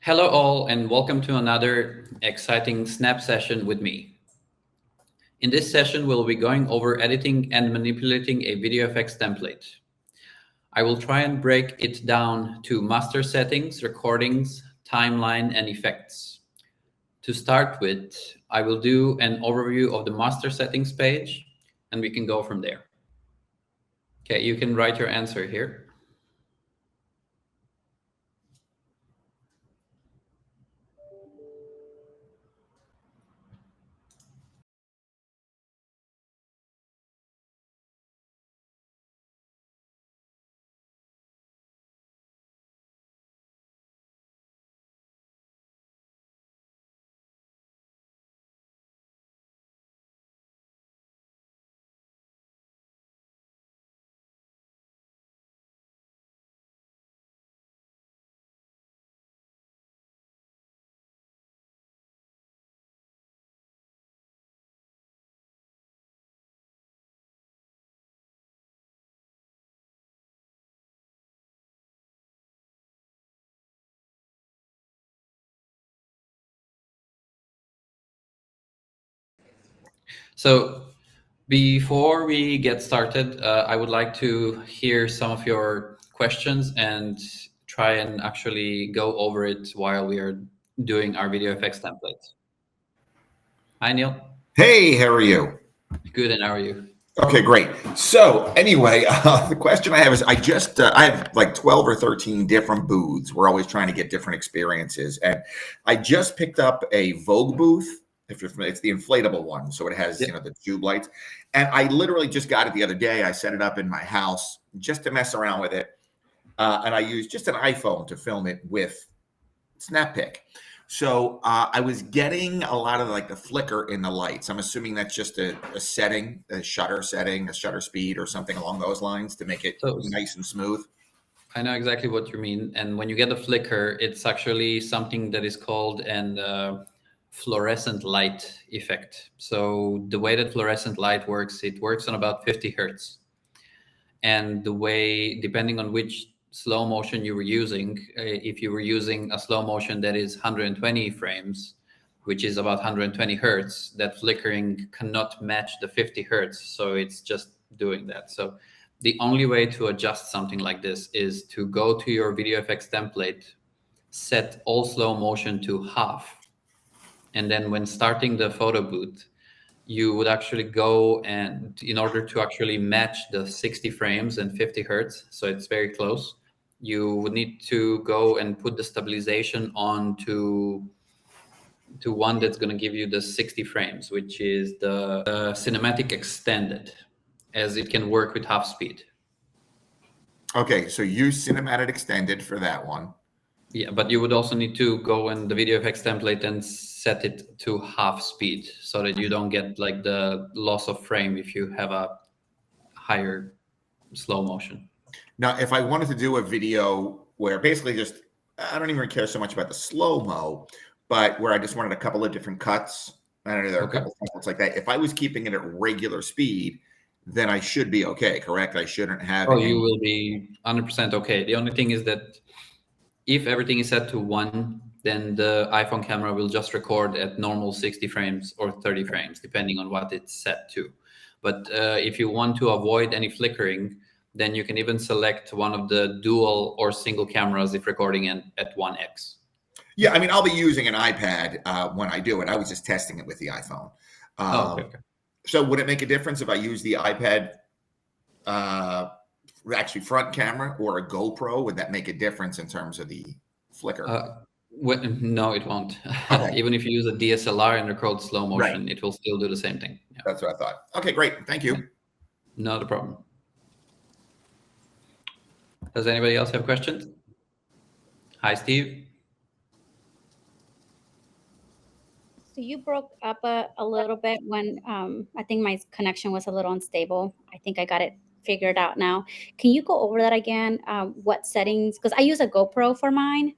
Hello all and welcome to another exciting Snap session with me. In this session, we'll be going over editing and manipulating a VideoFX template. I will try and break it down to master settings, recordings, timeline, and effects. To start with, I will do an overview of the master settings page, and we can go from there. Okay, you can write your answer here. So before we get started, I would like to hear some of your questions and try and actually go over it while we are doing our VideoFX templates. Hi, Neil. Hey, how are you? Good, and how are you? Okay, great. So anyway, the question I have is I have like 12 or 13 different booths. We're always trying to get different experiences. And I just picked up a Vogue booth. If you're familiar, it's the inflatable one. So it has, the tube lights. And I literally just got it the other day. I set it up in my house just to mess around with it. And I used just an iPhone to film it with Snappic. So I was getting a lot of like the flicker in the lights. I'm assuming that's just a setting, a shutter speed or something along those lines to make it nice and smooth. I know exactly what you mean. And when you get a flicker, it's actually something that is called an fluorescent light effect. So the way that fluorescent light works, it works on about 50 hertz. And the way, depending on which slow motion you were using, if you were using a slow motion that is 120 frames, which is about 120 hertz, that flickering cannot match the 50 hertz. So it's just doing that. So the only way to adjust something like this is to go to your VideoFX template, set all slow motion to half. And then when starting the photo booth, you would actually go and in order to actually match the 60 frames and 50 hertz, so it's very close, you would need to go and put the stabilization on to one that's going to give you the 60 frames, which is the cinematic extended, as it can work with half speed. Okay, so use cinematic extended for that one. Yeah, but you would also need to go in the VideoFX template and set it to half speed so that you don't get like the loss of frame if you have a higher slow motion. Now, if I wanted to do a video where basically just, I don't even care so much about the slow-mo, but where I just wanted a couple of different cuts, I don't know, there are a couple of templates like that. If I was keeping it at regular speed, then I should be okay, correct? I shouldn't have any... you will be 100% okay. The only thing is that if everything is set to 1, then the iPhone camera will just record at normal 60 frames or 30 frames, depending on what it's set to. But if you want to avoid any flickering, then you can even select one of the dual or single cameras if recording at 1x. Yeah, I mean, I'll be using an iPad when I do it. I was just testing it with the iPhone. Okay. So would it make a difference if I use the iPad actually front camera or a GoPro? Would that make a difference in terms of the flicker? No, it won't. Okay. Even if you use a DSLR and record slow motion, it will still do the same thing. Yeah. That's what I thought. Okay, great. Thank you. Not a problem. Does anybody else have questions? Hi, Steve. So you broke up a little bit when I think my connection was a little unstable. I think I got it figured out now. Can you go over that again? What settings? Because I use a GoPro for mine.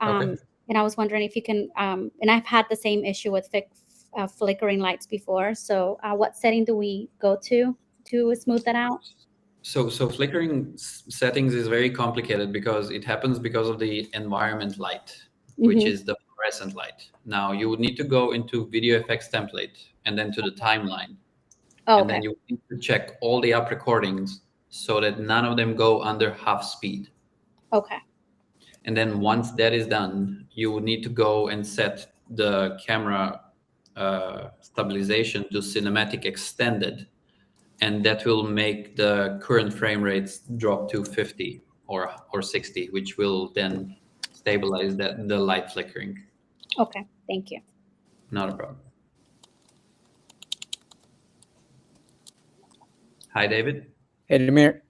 And I was wondering if you can, and I've had the same issue with flickering lights before. So what setting do we go to smooth that out? So flickering settings is very complicated because it happens because of the environment light. which is the fluorescent light. Now you would need to go into VideoFX template and then to the timeline. Oh, and then you need to check all the up recordings so that none of them go under half speed. Okay. And then once that is done, you would need to go and set the camera stabilization to cinematic extended, and that will make the current frame rates drop to 50 or 60, which will then stabilize the light flickering. Okay, thank you. Not a problem. Hi, David. Hey, Damir.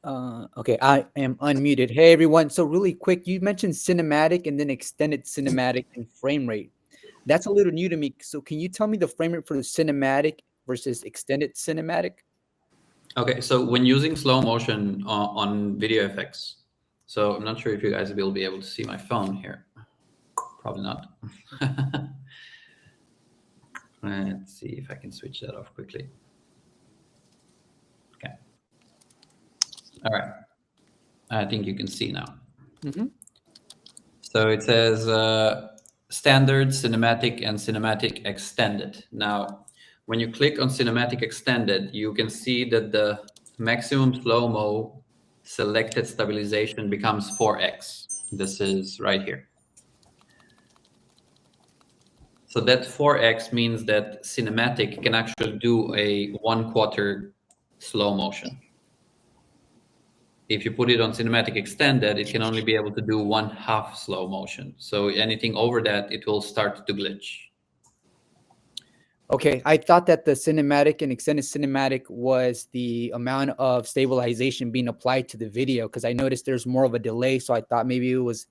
Okay, I am unmuted. Hey, everyone. So really quick, you mentioned cinematic and then extended cinematic and frame rate. That's a little new to me. So can you tell me the frame rate for the cinematic versus extended cinematic? Okay, so when using slow motion on VideoFX, so I'm not sure if you guys will be able to see my phone here. Probably not. Let's see if I can switch that off quickly. Okay. All right. I think you can see now. So it says standard, cinematic, and cinematic extended. Now, when you click on cinematic extended, you can see that the maximum slow-mo selected stabilization becomes 4x. This is right here. So that 4x means that cinematic can actually do a 1/4 slow motion. If you put it on cinematic extended, it can only be able to do 1/2 slow motion. So anything over that, it will start to glitch. Okay, I thought that the cinematic and extended cinematic was the amount of stabilization being applied to the video, because I noticed there's more of a delay. So I thought maybe it was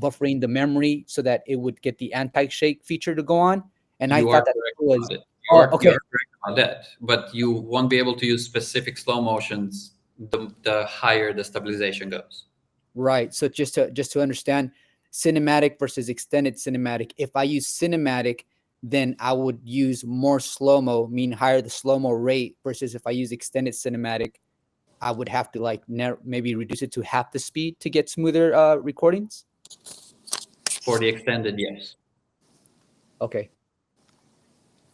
buffering the memory so that it would get the anti-shake feature to go on. And I thought that was okay. You're correct about that, but you won't be able to use specific slow motions the higher the stabilization goes. Right. So just to understand, cinematic versus extended cinematic. If I use cinematic, then I would use more slow-mo, mean higher the slow-mo rate, versus if I use extended cinematic, I would have to like maybe reduce it to half the speed to get smoother recordings. For the extended, yes. Okay.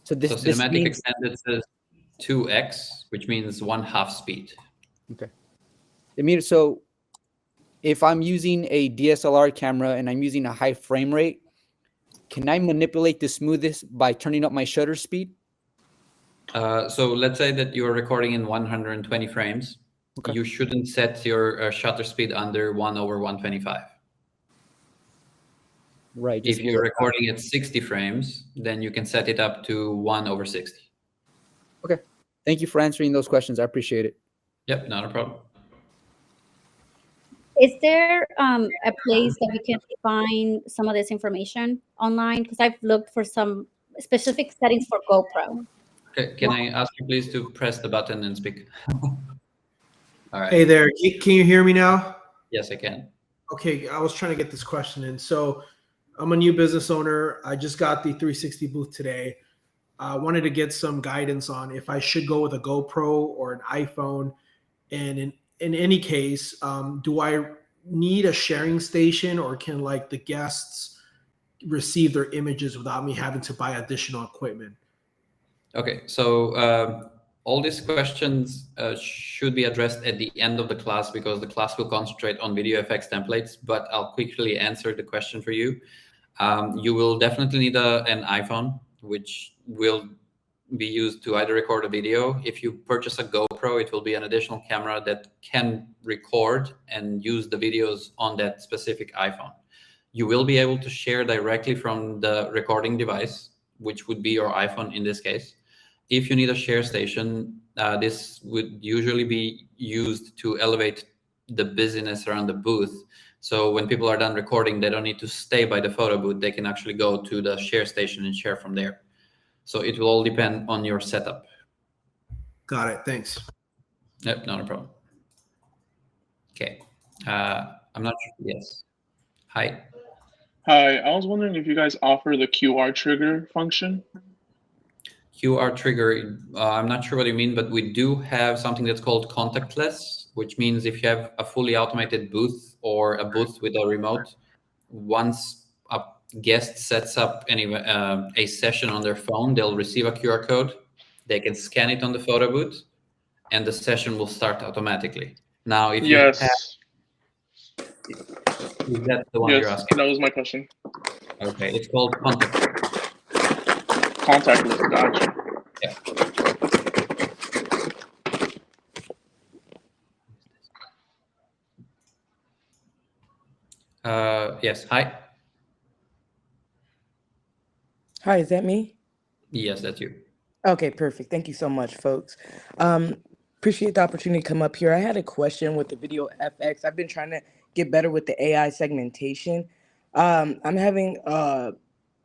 So this cinematic means extended says 2x, which means 1/2 speed. Okay. It means so if I'm using a DSLR camera and I'm using a high frame rate, can I manipulate the smoothness by turning up my shutter speed? So let's say that you're recording in 120 frames. Okay. You shouldn't set your shutter speed under 1/125. Right. If you're recording at 60 frames, then you can set it up to 1/60. Okay. Thank you for answering those questions. I appreciate it. Yep, not a problem. Is there a place that we can find some of this information online? Because I've looked for some specific settings for GoPro. Okay, can I ask you please to press the button and speak? All right. Hey there, can you hear me now? Yes, I can. Okay, I was trying to get this question in. So I'm a new business owner. I just got the 360 booth today. I wanted to get some guidance on if I should go with a GoPro or an iPhone. And in any case, do I need a sharing station, or can like the guests receive their images without me having to buy additional equipment? Okay, so all these questions should be addressed at the end of the class, because the class will concentrate on VideoFX templates, but I'll quickly answer the question for you. You will definitely need an iPhone, which will be used to either record a video. If you purchase a GoPro, it will be an additional camera that can record and use the videos on that specific iPhone. You will be able to share directly from the recording device, which would be your iPhone in this case. If you need a share station, this would usually be used to elevate the busyness around the booth. So when people are done recording, they don't need to stay by the photo booth. They can actually go to the share station and share from there. So it will all depend on your setup. Got it. Thanks. Yep, not a problem. Okay. I'm not sure. Yes. Hi. Hi. I was wondering if you guys offer the QR trigger function. QR trigger, I'm not sure what you mean, but we do have something that's called contactless, which means if you have a fully automated booth or a booth with a remote, once guest sets up a session on their phone, they'll receive a QR code. They can scan it on the photo booth, and the session will start automatically. Now, if you have, Yes. is that the one you're Yes, asking? that was my question. Okay, it's called contact. Contactless. Gotcha. Yeah. Yes. Hi. Hi, is that me? Yes, that's you. Okay, perfect. Thank you so much, folks. Appreciate the opportunity to come up here. I had a question with the VideoFX. I've been trying to get better with the AI segmentation. I'm having a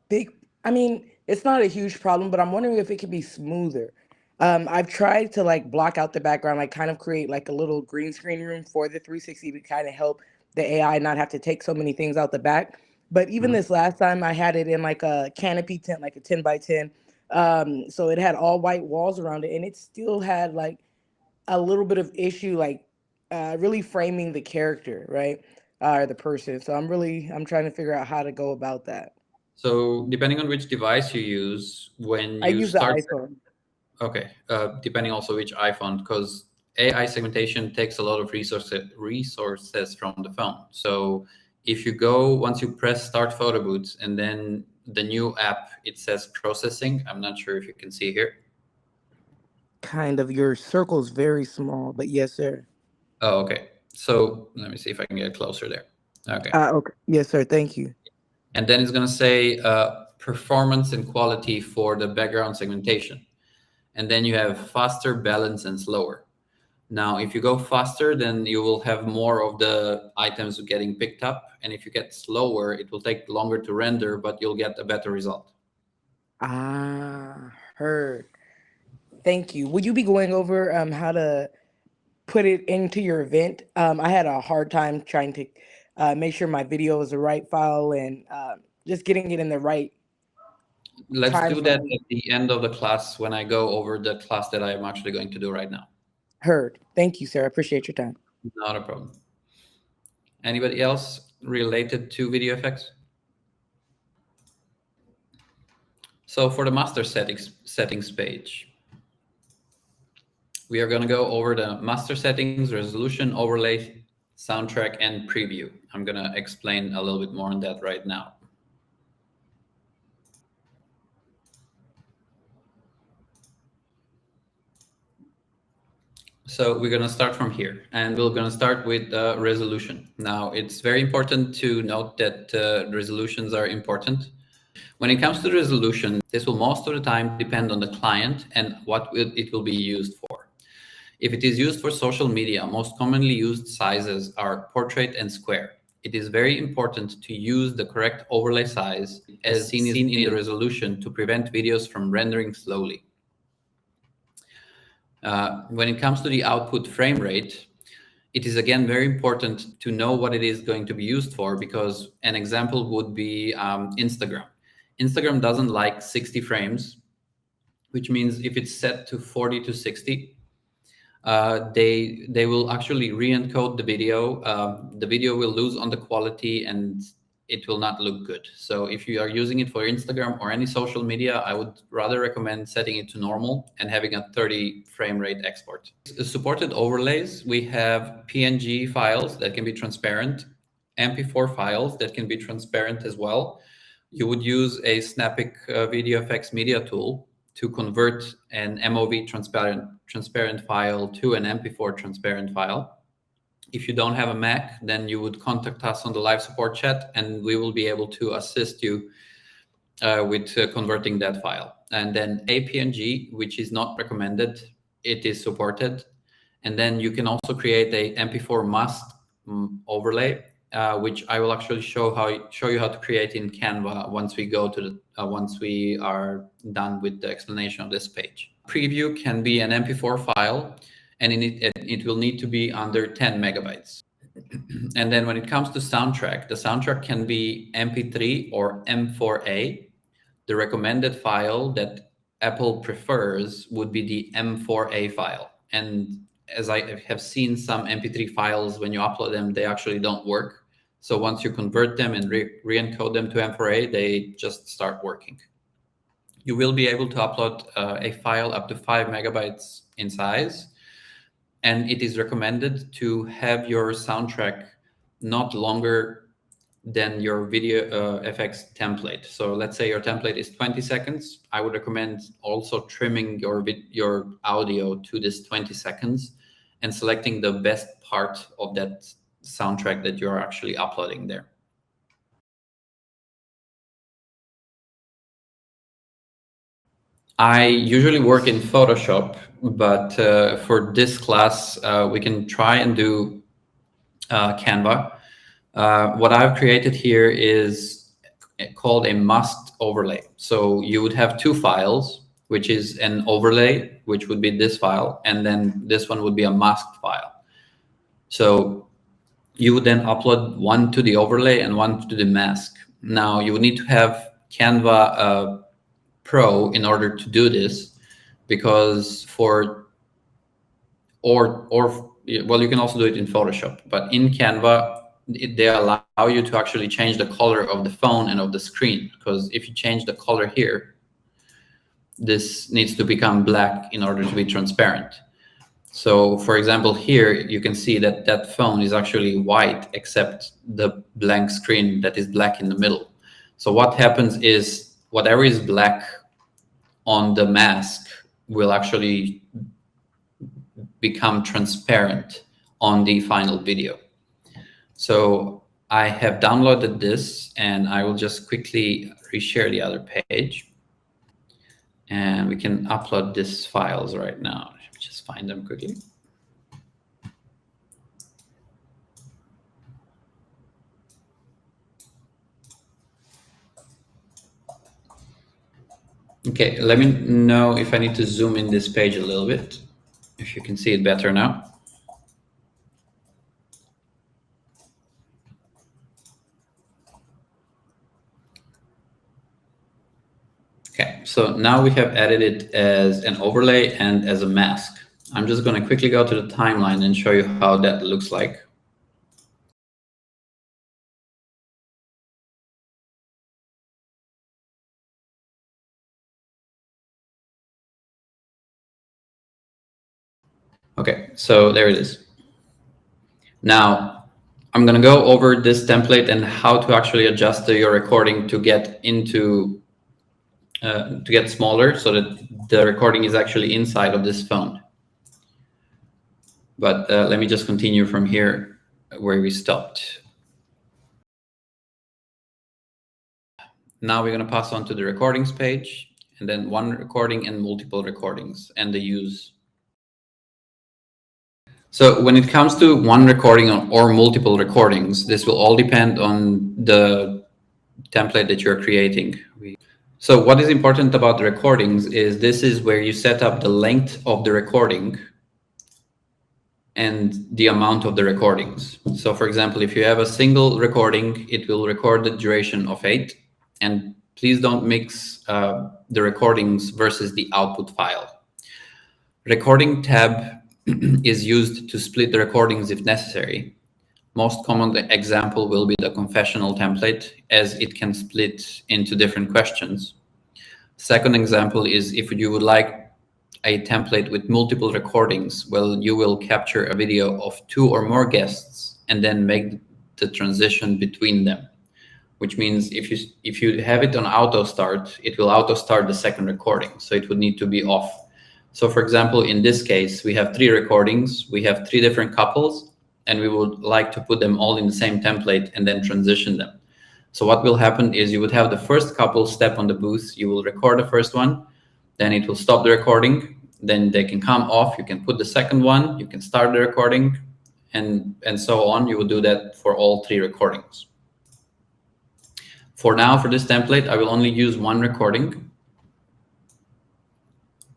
big, I mean, it's not a huge problem, but I'm wondering if it could be smoother. I've tried to like block out the background, like kind of create like a little green screen room for the 360 to kind of help the AI not have to take so many things out the back. But even this last time, I had it in like a canopy tent, like a 10 by 10. So it had all white walls around it, and it still had like a little bit of issue, like really framing the character, right? Or the person. So I'm trying to figure out how to go about that. So depending on which device you use, when I you use the start, iPhone. okay, depending also which iPhone, because AI segmentation takes a lot of resources from the phone. So if you go, once you press start photo booth, and then the new app, it says processing. I'm not sure if you can see here. Kind of. Your circle's very small, but yes, sir. Oh, okay. So let me see if I can get closer there. Okay. Okay. Yes, sir. Thank you. And then it's going to say performance and quality for the background segmentation. And then you have faster, balance, and slower. Now, if you go faster, then you will have more of the items getting picked up. And if you get slower, it will take longer to render, but you'll get a better result. Heard. Thank you. Would you be going over how to put it into your event? I had a hard time trying to make sure my video was the right file and just getting it in the right Let's time do that frame. at the end of the class when I go over the class that I'm actually going to do right now. Heard. Thank you, sir. I appreciate your time. Not a problem. Anybody else related to VideoFX? So for the master settings page, we are going to go over the master settings, resolution, overlay, soundtrack, and preview. I'm going to explain a little bit more on that right now. So we're going to start from here, and we're going to start with resolution. Now, it's very important to note that resolutions are important. When it comes to resolution, this will most of the time depend on the client and what it will be used for. If it is used for social media, most commonly used sizes are portrait and square. It is very important to use the correct overlay size as seen in the resolution to prevent videos from rendering slowly. When it comes to the output frame rate, it is again very important to know what it is going to be used for, because an example would be Instagram. Instagram doesn't like 60 frames, which means if it's set to 40 to 60, they will actually re-encode the video. The video will lose on the quality and it will not look good. So if you are using it for Instagram or any social media, I would rather recommend setting it to normal and having a 30 frame rate export. The supported overlays, we have PNG files that can be transparent, MP4 files that can be transparent as well. You would use a Snappic VideoFX media tool to convert an MOV transparent file to an MP4 transparent file. If you don't have a Mac, then you would contact us on the live support chat and we will be able to assist you with converting that file. And then APNG, which is not recommended, it is supported. And then you can also create a MP4 must overlay, which I will actually show you how to create in Canva once we go to the once we are done with the explanation of this page. Preview can be an MP4 file, and it will need to be under 10 megabytes. And then when it comes to soundtrack, the soundtrack can be MP3 or M4A. The recommended file that Apple prefers would be the M4A file. And as I have seen some MP3 files, when you upload them, they actually don't work. So once you convert them and re-encode them to M4A, they just start working. You will be able to upload a file up to 5 megabytes in size. And it is recommended to have your soundtrack not longer than your VideoFX template. So let's say your template is 20 seconds. I would recommend also trimming your audio to this 20 seconds and selecting the best part of that soundtrack that you're actually uploading there. I usually work in Photoshop, but for this class, we can try and do Canva. What I've created here is called a masked overlay. So you would have two files, which is an overlay, which would be this file, and then this one would be a masked file. So you would then upload one to the overlay and one to the mask. Now you would need to have Canva Pro in order to do this, because well, you can also do it in Photoshop, but in Canva, they allow you to actually change the color of the phone and of the screen, because if you change the color here, this needs to become black in order to be transparent. So for example, here you can see that that phone is actually white except the blank screen that is black in the middle. So what happens is whatever is black on the mask will actually become transparent on the final video. So I have downloaded this, and I will just quickly reshare the other page, and we can upload these files right now. Just find them quickly. Okay, let me know if I need to zoom in this page a little bit, if you can see it better now. Okay, so now we have added it as an overlay and as a mask. I'm just going to quickly go to the timeline and show you how that looks like. Okay, so there it is. Now, I'm going to go over this template and how to actually adjust your recording to get into to get smaller, so that the recording is actually inside of this phone. But let me just continue from here where we stopped. Now we're going to pass on to the recordings page, and then one recording and multiple recordings and the use. So when it comes to one recording or multiple recordings, this will all depend on the template that you're creating. So what is important about the recordings is this is where you set up the length of the recording and the amount of the recordings. So for example, if you have a single recording, it will record the duration of 8. And please don't mix the recordings versus the output file. Recording tab is used to split the recordings if necessary. Most common example will be the confessional template, as it can split into different questions. Second example is if you would like a template with multiple recordings, well, you will capture a video of 2 or more guests and then make the transition between them, which means if you have it on auto start, it will auto start the second recording. So it would need to be off. So for example, in this case, we have 3 recordings, we have 3 different couples, and we would like to put them all in the same template and then transition them. So what will happen is you would have the first couple step on the booth, you will record the first one, then it will stop the recording, then they can come off, you can put the second one, you can start the recording, and so on. You will do that for all 3 recordings. For now, for this template, I will only use 1 recording.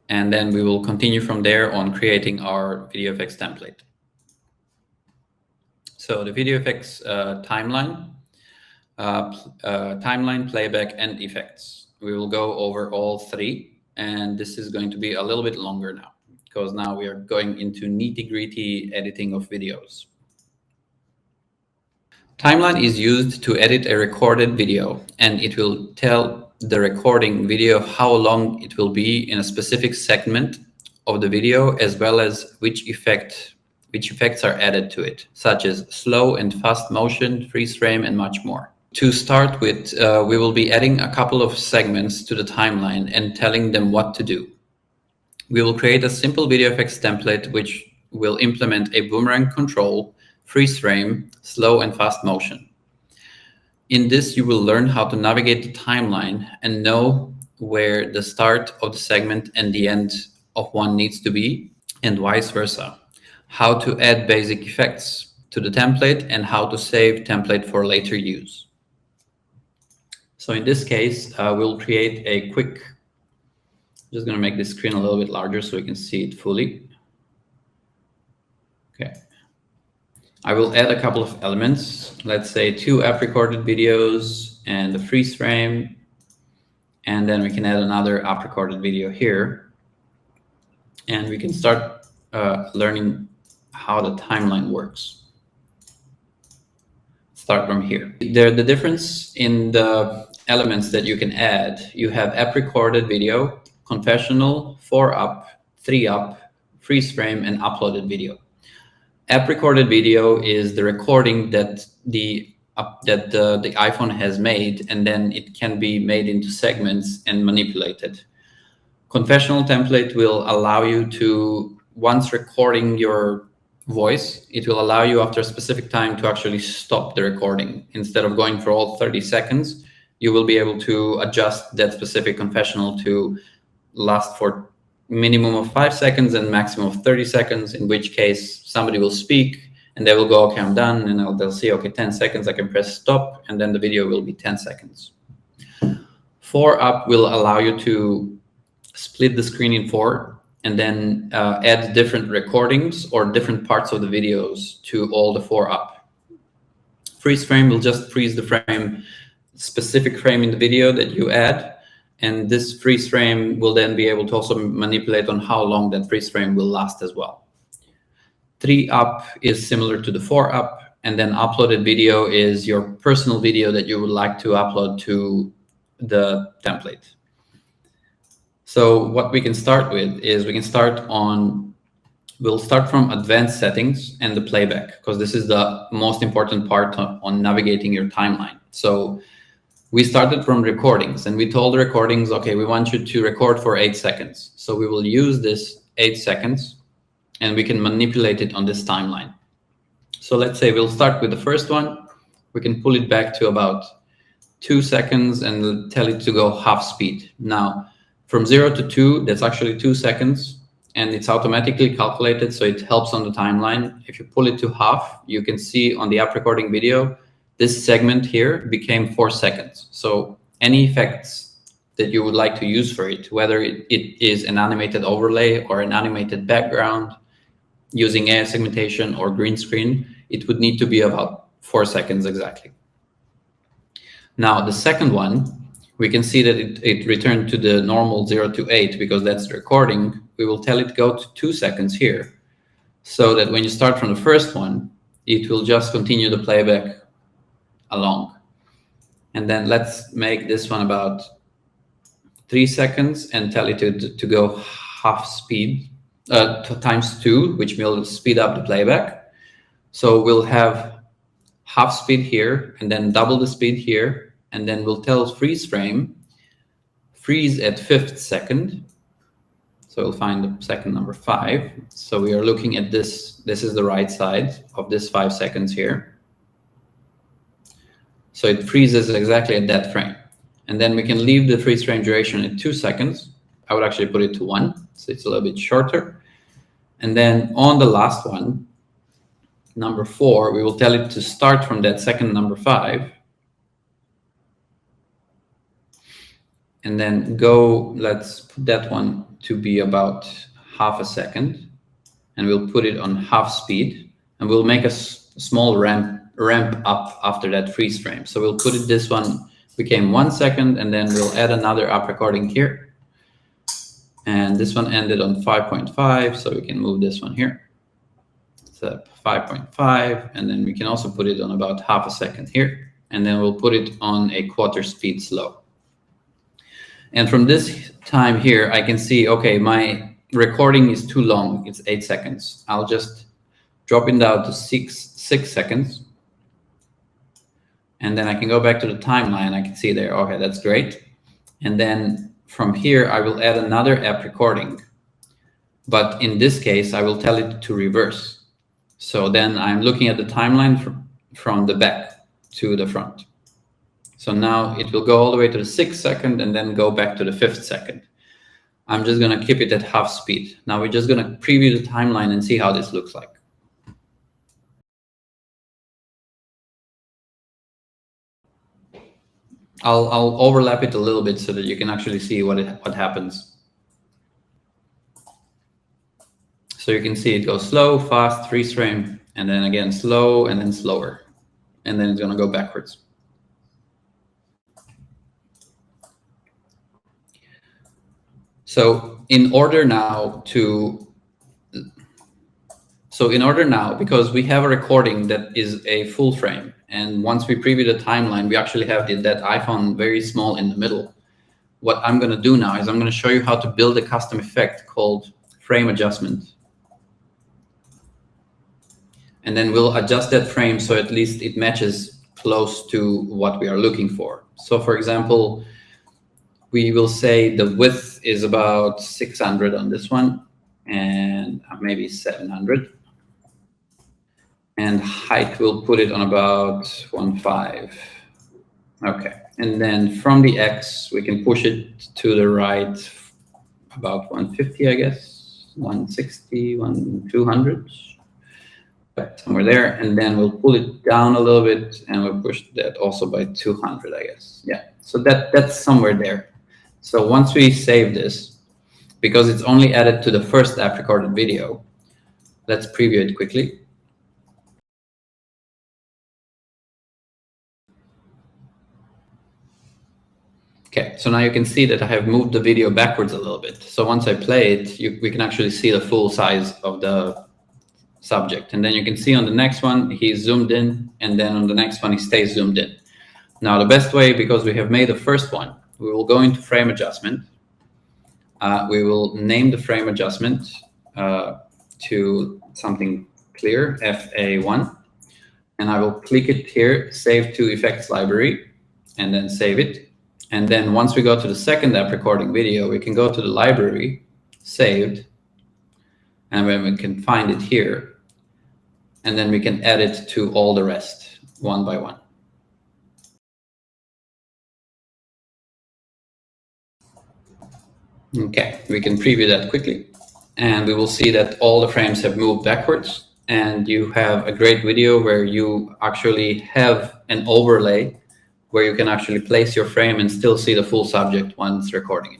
And then we will continue from there on creating our VideoFX template. So the VideoFX timeline, playback, and effects. We will go over all 3. And this is going to be a little bit longer now, because now we are going into nitty-gritty editing of videos. Timeline is used to edit a recorded video, and it will tell the recording video how long it will be in a specific segment of the video, as well as which effects are added to it, such as slow and fast motion, freeze frame, and much more. To start with, we will be adding a couple of segments to the timeline and telling them what to do. We will create a simple VideoFX template which will implement a boomerang control, freeze frame, slow and fast motion. In this, you will learn how to navigate the timeline and know where the start of the segment and the end of one needs to be, and vice versa. How to add basic effects to the template and how to save template for later use. So in this case, we'll create a quick, just going to make this screen a little bit larger so we can see it fully. Okay. I will add a couple of elements, let's say 2 app recorded videos and a freeze frame. And then we can add another app recorded video here. And we can start learning how the timeline works. Start from here. The difference in the elements that you can add, you have app recorded video, confessional, 4 up, 3 up, freeze frame, and uploaded video. App recorded video is the recording that the iPhone has made, and then it can be made into segments and manipulated. Confessional template will allow you to, once recording your voice, it will allow you after a specific time to actually stop the recording. Instead of going for all 30 seconds, you will be able to adjust that specific confessional to last for minimum of 5 seconds and maximum of 30 seconds, in which case somebody will speak and they will go, okay, I'm done. And they'll say, okay, 10 seconds, I can press stop. And then the video will be 10 seconds. 4 up will allow you to split the screen in 4 and then add different recordings or different parts of the videos to all the 4 up. Freeze frame will just freeze the frame, specific frame in the video that you add. And this freeze frame will then be able to also manipulate on how long that freeze frame will last as well. 3 up is similar to the 4 up, and then uploaded video is your personal video that you would like to upload to the template. So what we can start with is we'll start from advanced settings and the playback, because this is the most important part on navigating your timeline. So we started from recordings and we told the recordings, okay, we want you to record for 8 seconds. So we will use this 8 seconds and we can manipulate it on this timeline. So let's say we'll start with the first one. We can pull it back to about 2 seconds and tell it to go half speed. Now, from 0 to 2, that's actually 2 seconds and it's automatically calculated. So it helps on the timeline. If you pull it to half, you can see on the app recording video, this segment here became 4 seconds. So any effects that you would like to use for it, whether it is an animated overlay or an animated background using AI segmentation or green screen, it would need to be about 4 seconds exactly. Now, the second one, we can see that it returned to the normal 0 to 8 because that's the recording. We will tell it go to 2 seconds here so that when you start from the first one, it will just continue the playback along. And then let's make this one about 3 seconds and tell it to go half speed, times 2, which will speed up the playback. So we'll have half speed here and then double the speed here. And then we'll tell freeze frame, freeze at 5th second. So we'll find the second number 5. So we are looking at this. This is the right side of this 5 seconds here. So it freezes exactly at that frame. And then we can leave the freeze frame duration at 2 seconds. I would actually put it to 1, so it's a little bit shorter. And then on the last one, number 4, we will tell it to start from that second number 5. And then go, let's put that one to be about half a second. And we'll put it on half speed. And we'll make a small ramp up after that freeze frame. So we'll put it, this one became 1 second, and then we'll add another app recording here. And this one ended on 5.5, so we can move this one here. It's 5.5, and then we can also put it on about half a second here, and then we'll put it on a quarter speed slow. And from this time here, I can see, okay, my recording is too long. It's 8 seconds. I'll just drop it down to 6 seconds. And then I can go back to the timeline. I can see there, okay, that's great. And then from here, I will add another app recording. But in this case, I will tell it to reverse. So then I'm looking at the timeline from the back to the front. So now it will go all the way to the 6th second and then go back to the 5th second. I'm just going to keep it at half speed. Now we're just going to preview the timeline and see how this looks like. I'll overlap it a little bit so that you can actually see what happens. So you can see it goes slow, fast, freeze frame, and then again slow, and then slower. And then it's going to go backwards. So in order now, because we have a recording that is a full frame, and once we preview the timeline, we actually have that iPhone very small in the middle. What I'm going to do now is I'm going to show you how to build a custom effect called frame adjustment. And then we'll adjust that frame so at least it matches close to what we are looking for. So for example, we will say the width is about 600 on this one, and maybe 700. And height, we'll put it on about 1.5. Okay, and then from the X, we can push it to the right about 150, I guess, 160, 200, right, somewhere there. And then we'll pull it down a little bit, and we'll push that also by 200, I guess. Yeah, so that's somewhere there. So once we save this, because it's only added to the first app recorded video, let's preview it quickly. Okay, so now you can see that I have moved the video backwards a little bit. So once I play it, we can actually see the full size of the subject. And then you can see on the next one, he's zoomed in, and then on the next one, he stays zoomed in. Now the best way, because we have made the first one, we will go into frame adjustment. We will name the frame adjustment to something clear, FA1. And I will click it here, save to effects library, and then save it. And then once we go to the second app recording video, we can go to the library, saved, and then we can find it here. And then we can add it to all the rest, one by one. Okay, we can preview that quickly, and we will see that all the frames have moved backwards, and you have a great video where you actually have an overlay where you can actually place your frame and still see the full subject once recording it.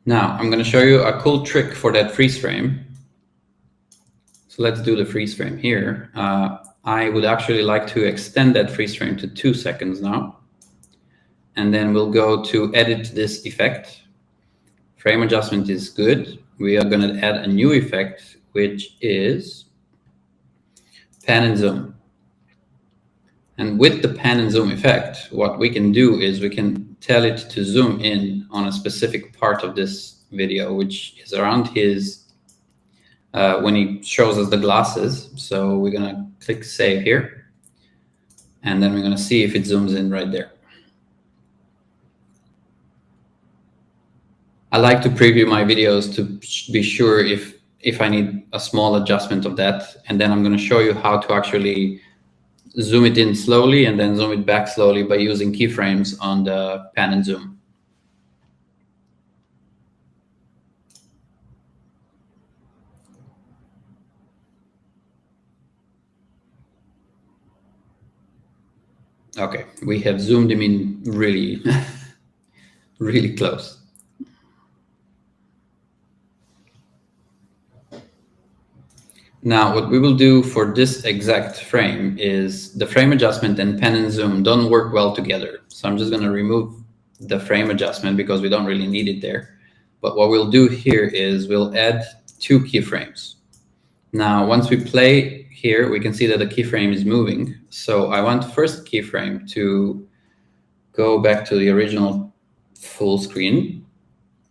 Now, I'm going to show you a cool trick for that freeze frame. So let's do the freeze frame here. I would actually like to extend that freeze frame to 2 seconds now. And then we'll go to edit this effect. Frame adjustment is good. We are going to add a new effect, which is pan and zoom. And with the pan and zoom effect, what we can do is we can tell it to zoom in on a specific part of this video, which is around his, when he shows us the glasses. So we're going to click save here. And then we're going to see if it zooms in right there. I like to preview my videos to be sure if I need a small adjustment of that. And then I'm going to show you how to actually zoom it in slowly and then zoom it back slowly by using keyframes on the pan and zoom. Okay, we have zoomed him in really, really close. Now, what we will do for this exact frame is the frame adjustment and pen and zoom don't work well together. So I'm just going to remove the frame adjustment because we don't really need it there. But what we'll do here is we'll add 2 keyframes. Now, once we play here, we can see that the keyframe is moving. So I want first keyframe to go back to the original full screen.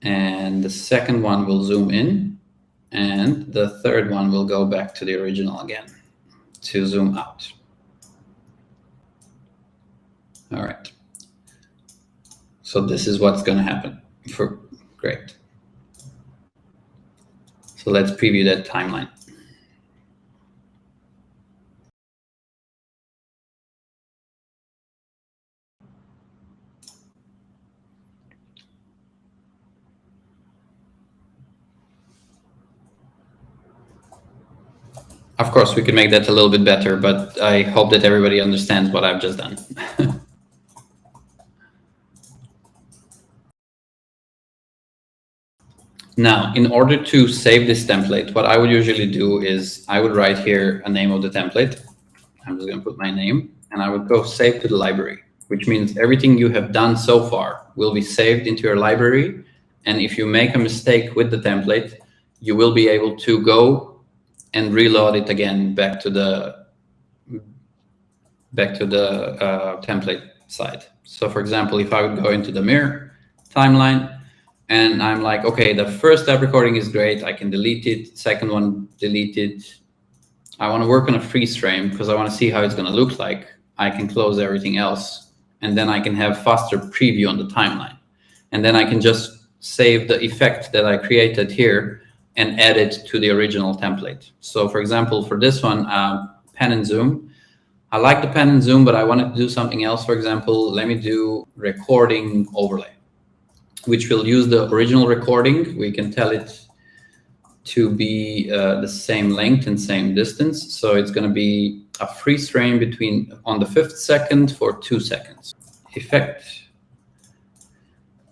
And the second one will zoom in. And the third one will go back to the original again to zoom out. All right. So this is what's going to happen. Great. So let's preview that timeline. Of course, we could make that a little bit better, but I hope that everybody understands what I've just done. Now, in order to save this template, what I would usually do is I would write here a name of the template. I'm just going to put my name, and I would go save to the library, which means everything you have done so far will be saved into your library. And if you make a mistake with the template, you will be able to go and reload it again back to the template side. So for example, if I would go into the mirror timeline and I'm like, okay, the first step recording is great, I can delete it, second one deleted. I want to work on a freeze frame because I want to see how it's going to look like. I can close everything else, and then I can have faster preview on the timeline. And then I can just save the effect that I created here and add it to the original template. So for example, for this one, pen and zoom. I like the pen and zoom, but I wanted to do something else. For example, let me do recording overlay, which will use the original recording. We can tell it to be the same length and same distance. So it's going to be a freeze frame on the 5th second for 2 seconds. Effect,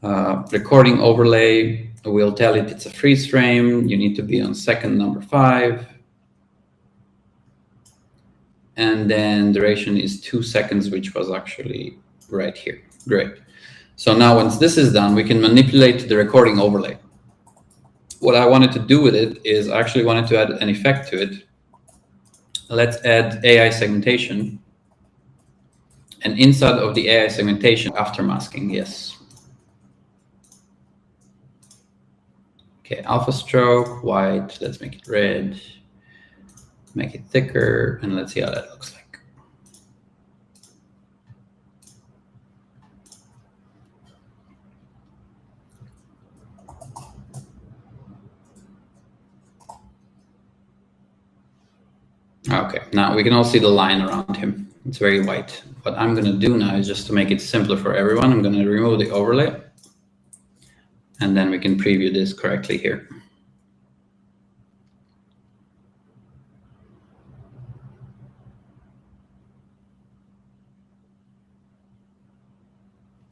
recording overlay. We'll tell it it's a freeze frame. You need to be on second number 5. And then duration is 2 seconds, which was actually right here. Great. So now once this is done, we can manipulate the recording overlay. What I wanted to do with it is I actually wanted to add an effect to it. Let's add AI segmentation. And inside of the AI segmentation, after masking, yes. Okay, alpha stroke, white, let's make it red, make it thicker, and let's see how that looks like. Okay, now we can all see the line around him. It's very white. What I'm going to do now is just to make it simpler for everyone, I'm going to remove the overlay. And then we can preview this correctly here.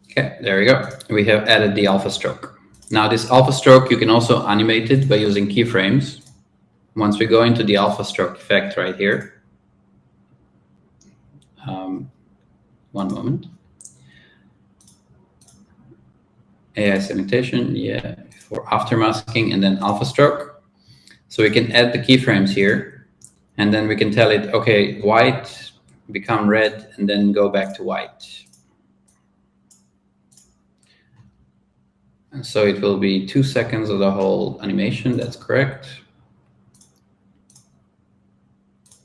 Okay, there we go. We have added the alpha stroke. Now this alpha stroke, you can also animate it by using keyframes. Once we go into the alpha stroke effect right here. One moment. AI segmentation, yeah, for after masking, and then alpha stroke. So we can add the keyframes here, and then we can tell it, okay, white, become red, and then go back to white. And so it will be 2 seconds of the whole animation, that's correct.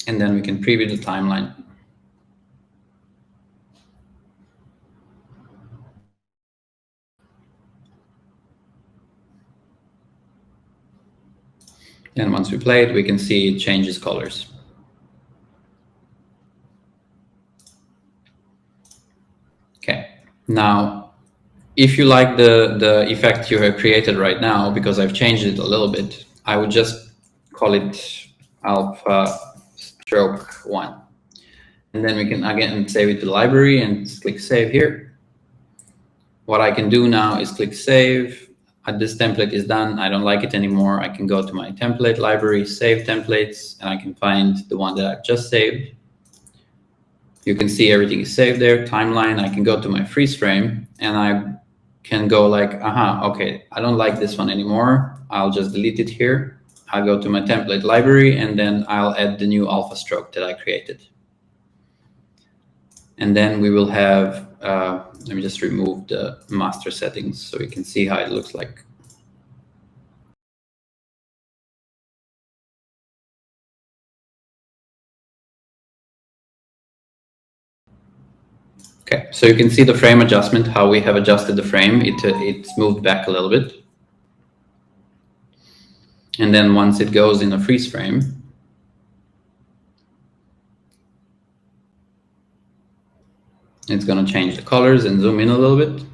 And then we can preview the timeline. And once we play it, we can see it changes colors. Okay, now, if you like the effect you have created right now, because I've changed it a little bit, I would just call it alpha stroke 1. And then we can again save it to the library and click save here. What I can do now is click save, this template is done, I don't like it anymore, I can go to my template library, save templates, and I can find the one that I've just saved. You can see everything is saved there, timeline. I can go to my freeze frame and I can go like, okay, I don't like this one anymore. I'll just delete it here. I'll go to my template library and then I'll add the new alpha stroke that I created. And then we will have, let me just remove the master settings so you can see how it looks like. Okay, so you can see the frame adjustment, how we have adjusted the frame. It's moved back a little bit. And then once it goes in a freeze frame, it's going to change the colors and zoom in a little bit.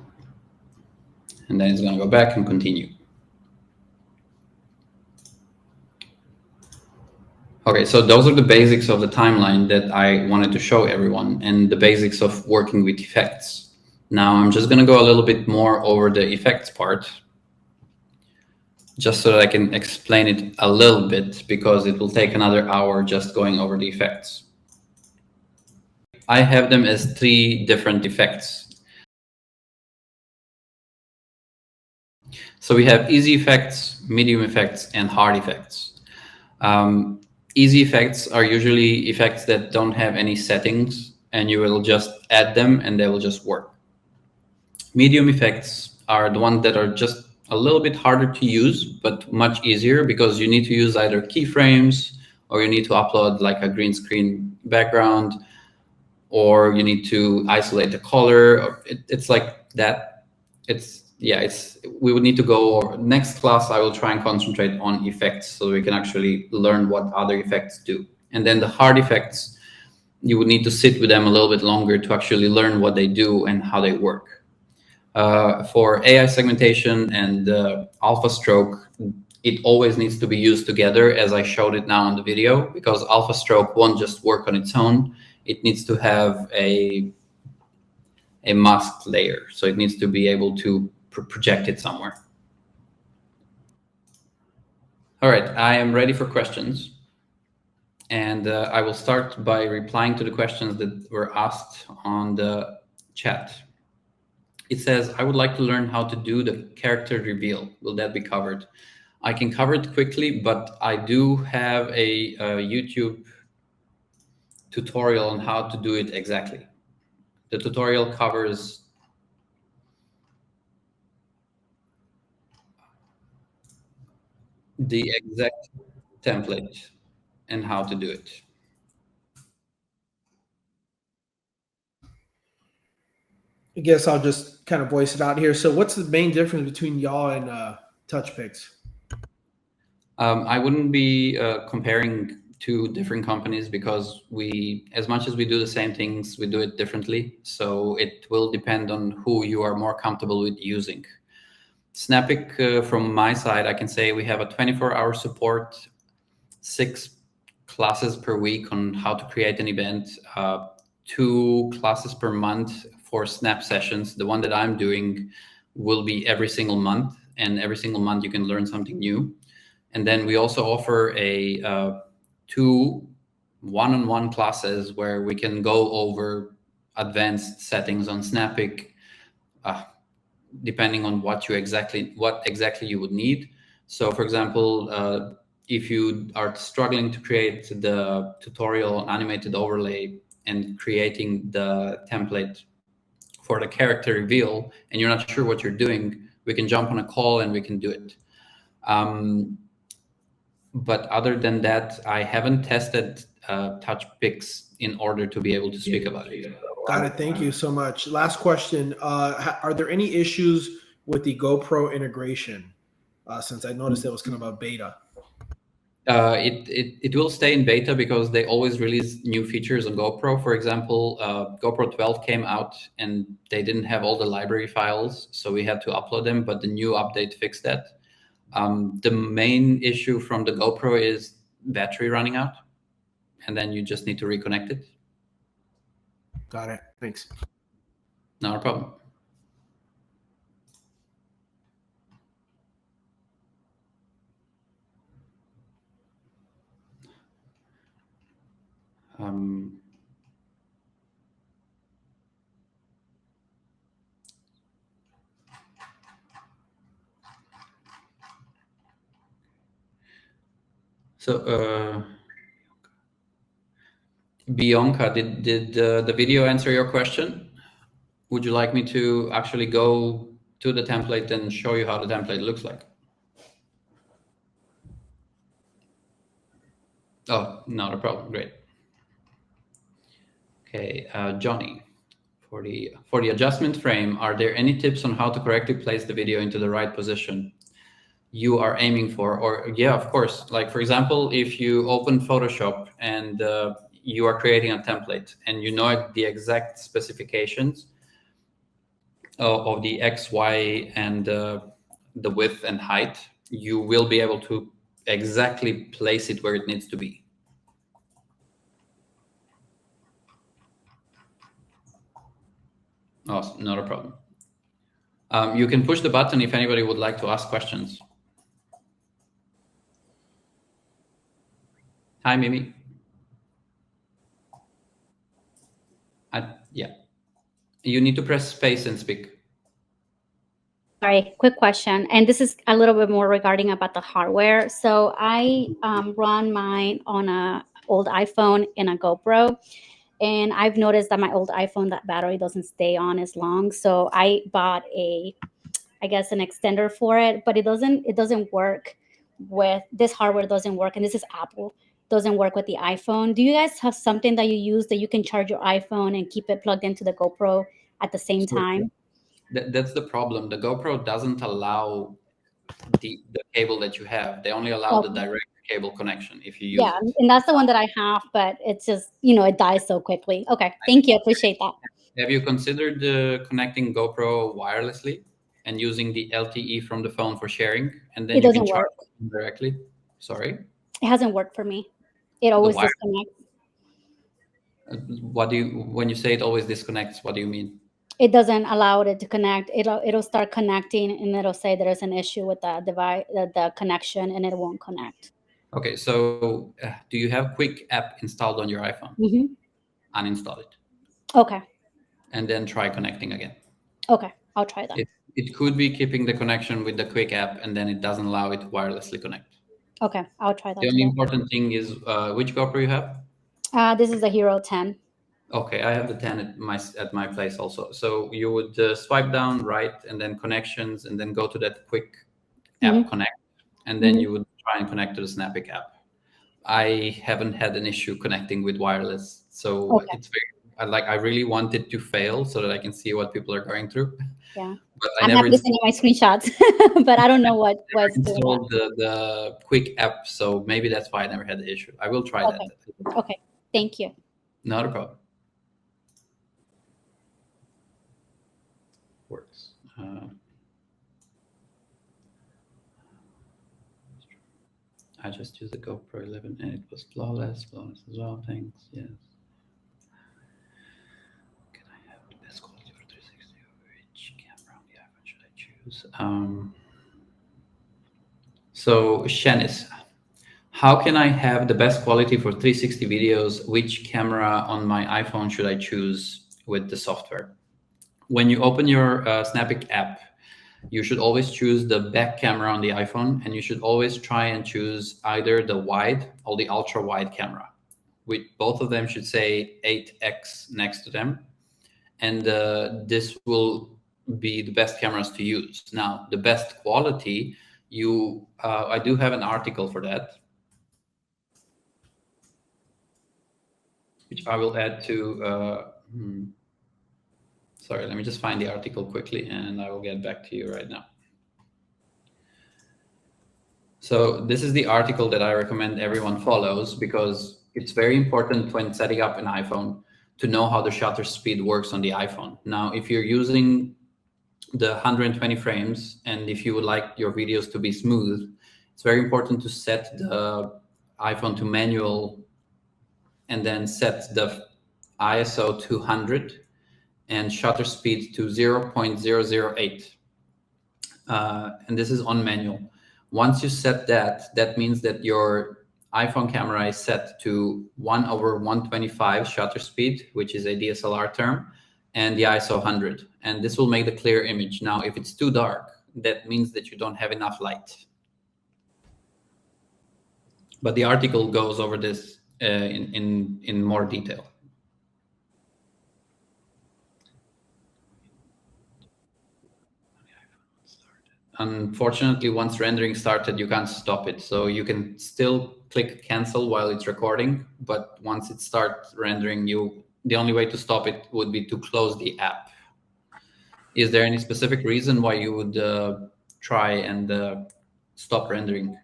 And then it's going to go back and continue. Okay, so those are the basics of the timeline that I wanted to show everyone and the basics of working with effects. Now I'm just going to go a little bit more over the effects part, just so that I can explain it a little bit, because it will take another hour just going over the effects. I have them as 3 different effects. So we have easy effects, medium effects, and hard effects. Easy effects are usually effects that don't have any settings, and you will just add them and they will just work. Medium effects are the ones that are just a little bit harder to use, but much easier, because you need to use either keyframes, or you need to upload like a green screen background, or you need to isolate the color. It's like that. We would need to go over. Next class, I will try and concentrate on effects so we can actually learn what other effects do. And then the hard effects, you would need to sit with them a little bit longer to actually learn what they do and how they work. For AI segmentation and alpha stroke, it always needs to be used together, as I showed it now in the video, because alpha stroke won't just work on its own. It needs to have a masked layer. So it needs to be able to project it somewhere. All right, I am ready for questions. And I will start by replying to the questions that were asked on the chat. It says, I would like to learn how to do the character reveal. Will that be covered? I can cover it quickly, but I do have a YouTube tutorial on how to do it exactly. The tutorial covers the exact template and how to do it. I guess I'll just kind of voice it out here. So what's the main difference between y'all and TouchPix? I wouldn't be comparing 2 different companies, because as much as we do the same things, we do it differently. So it will depend on who you are more comfortable with using. Snappic, from my side, I can say we have a 24-hour support, 6 classes per week on how to create an event, 2 classes per month for Snap sessions. The one that I'm doing will be every single month, and every single month you can learn something new. And then we also offer 2 one-on-one classes where we can go over advanced settings on Snappic, depending on what exactly you would need. So, for example, if you are struggling to create the tutorial on animated overlay and creating the template for the character reveal, and you're not sure what you're doing, we can jump on a call and we can do it. But other than that, I haven't tested TouchPix in order to be able to speak about it. Got it. Thank you so much. Last question. Are there any issues with the GoPro integration? Since I noticed it was kind of a beta. It will stay in beta because they always release new features on GoPro. For example, GoPro 12 came out and they didn't have all the library files, so we had to upload them, but the new update fixed that. The main issue from the GoPro is battery running out, and then you just need to reconnect it. Got it. Thanks. Not a problem. So, Bianca, did the video answer your question? Would you like me to actually go to the template and show you how the template looks like? Oh, not a problem. Great. Okay, Johnny, for the adjustment frame, are there any tips on how to correctly place the video into the right position you are aiming for? Or yeah, of course. Like for example, if you open Photoshop and you are creating a template and you know the exact specifications of the X, Y, and the width and height, you will be able to exactly place it where it needs to be. Oh, not a problem. You can push the button if anybody would like to ask questions. Hi, Mimi. Yeah. You need to press space and speak. Sorry, quick question. And this is a little bit more regarding about the hardware. So I run mine on a old iPhone and a GoPro. And I've noticed that my old iPhone, that battery doesn't stay on as long. So I bought I guess an extender for it, but it doesn't work with this hardware. Doesn't work, and this is Apple. Doesn't work with the iPhone. Do you guys have something that you use that you can charge your iPhone and keep it plugged into the GoPro at the same time? That's the problem. The GoPro doesn't allow the cable that you have. They only allow the direct cable connection if you use it. And that's the one that I have, but it's just, it dies so quickly. Okay, thank you. Appreciate that. Have you considered connecting GoPro wirelessly and using the LTE from the phone for sharing? And then you can charge it directly? Sorry? It hasn't worked for me. It always disconnects. When you say it always disconnects, what do you mean? It doesn't allow it to connect. It'll start connecting, and it'll say there's an issue with the device, the connection, and it won't connect. Okay, so do you have Quick app installed on your iPhone? Mm-hmm. Uninstall it. Okay. And then try connecting again. Okay, I'll try that. It could be keeping the connection with the Quick app, and then it doesn't allow it to wirelessly connect. Okay, I'll try that. The only important thing is which GoPro you have? This is the Hero 10. Okay, I have the 10 at my place also. So you would swipe down right, and then connections, and then go to that Quick app connect, and then you would try and connect to the Snappic app. I haven't had an issue connecting with wireless, so it's very. I really want it to fail so that I can see what people are going through. Yeah, but I'm happy to send you my screenshots, but I don't know what's installed the Quick app, so maybe that's why I never had the issue. I will try that. Okay, thank you. Not a problem. Works. I just used the GoPro 11 and it was flawless as well. Thanks. Yes. Can I have the best quality for 360? Which camera on the iPhone should I choose? So Shanice, how can I have the best quality for 360 videos? Which camera on my iPhone should I choose with the software? When you open your Snappic app, you should always choose the back camera on the iPhone, and you should always try and choose either the wide or the ultra wide camera. Both of them should say 8x next to them, and this will be the best cameras to use. Now, the best quality, I do have an article for that, which I will add to. Sorry, let me just find the article quickly and I will get back to you right now. So this is the article that I recommend everyone follows, because it's very important when setting up an iPhone to know how the shutter speed works on the iPhone. Now, if you're using the 120 frames and if you would like your videos to be smooth, it's very important to set the iPhone to manual and then set the ISO to 100 and shutter speed to 0.008. And this is on manual. Once you set that, that means that your iPhone camera is set to 1/125 shutter speed, which is a DSLR term, and the ISO 100. And this will make the clear image. Now, if it's too dark, that means that you don't have enough light. But the article goes over this in more detail. Unfortunately, once rendering started, you can't stop it. So you can still click cancel while it's recording, but once it starts rendering, the only way to stop it would be to close the app. Is there any specific reason why you would try and stop rendering?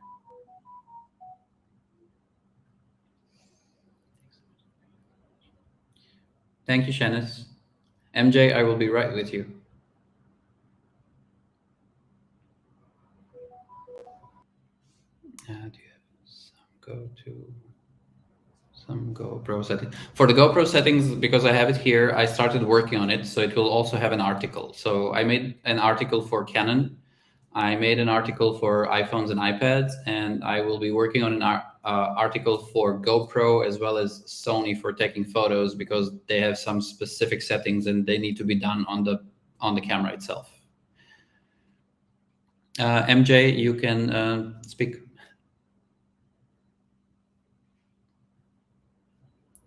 Thank you, Shanice. MJ, I will be right with you. Do you have some GoPro settings? For the GoPro settings, because I have it here, I started working on it, so it will also have an article. So I made an article for Canon. I made an article for iPhones and iPads, and I will be working on an article for GoPro as well as Sony for taking photos, because they have some specific settings and they need to be done on the camera itself. MJ, you can speak.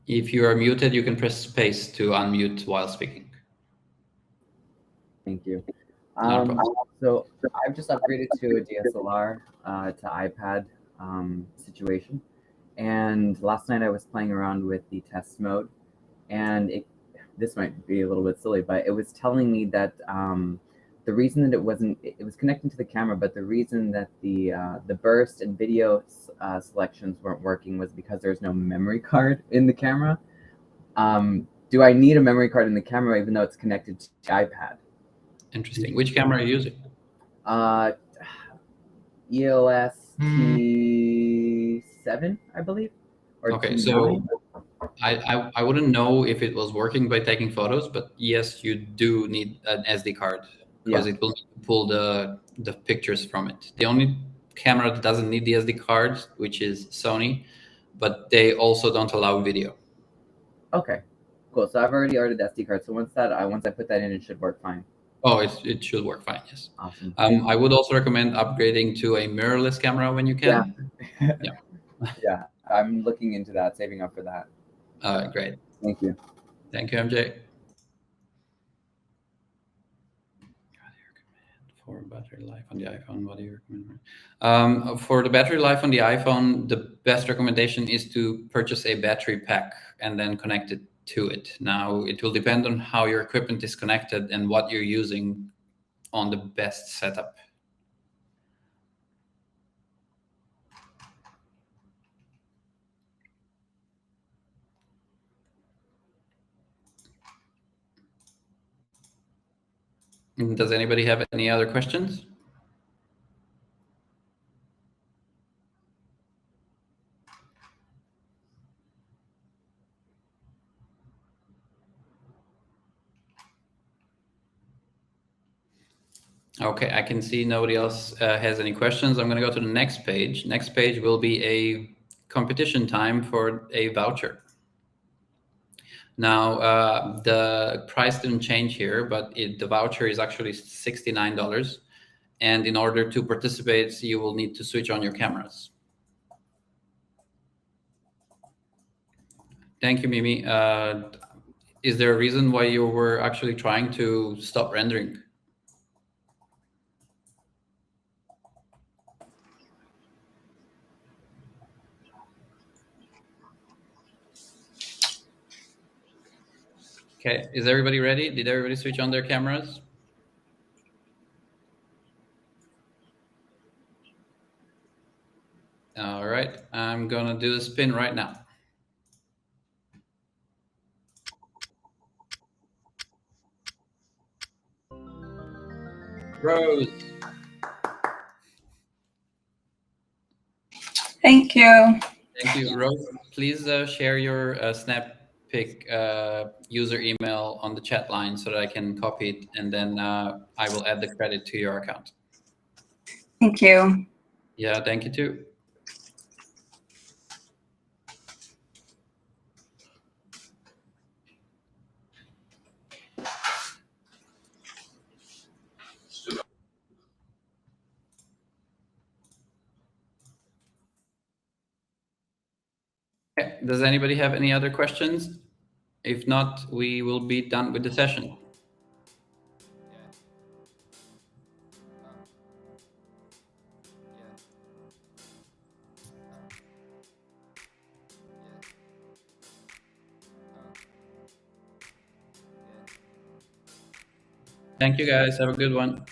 If you are muted, you can press space to unmute while speaking. Thank you. No problem. So I've just upgraded to a DSLR to iPad situation. And last night I was playing around with the test mode, and this might be a little bit silly, but it was telling me that the reason that it was connecting to the camera, but the reason that the burst and video selections weren't working was because there's no memory card in the camera. Do I need a memory card in the camera even though it's connected to the iPad? Interesting. Which camera are you using? EOS T7, I believe. Okay, so I wouldn't know if it was working by taking photos, but yes, you do need an SD card, because it will need to pull the pictures from it. The only camera that doesn't need the SD card, which is Sony, but they also don't allow video. Okay, cool. So I've already ordered the SD card. So once I put that in, it should work fine. Oh, it should work fine, yes. Awesome. I would also recommend upgrading to a mirrorless camera when you can. Yeah. Yeah, I'm looking into that, saving up for that. Great. Thank you. Thank you, MJ. For battery life on the iPhone, what do you recommend? For the battery life on the iPhone, the best recommendation is to purchase a battery pack and then connect it to it. Now, it will depend on how your equipment is connected and what you're using on the best setup. Does anybody have any other questions? Okay, I can see nobody else has any questions. I'm going to go to the next page. Next page will be a competition time for a voucher. Now, the price didn't change here, but the voucher is actually $69. And in order to participate, you will need to switch on your cameras. Thank you, Mimi. Is there a reason why you were actually trying to stop rendering? Okay, is everybody ready? Did everybody switch on their cameras? All right, I'm gonna do the spin right now. Rose. Thank you. Thank you, Rose. Please share your Snappic user email on the chat line so that I can copy it, and then I will add the credit to your account. Thank you. Yeah, thank you too. Does anybody have any other questions? If not, we will be done with the session. Thank you, guys. Have a good one.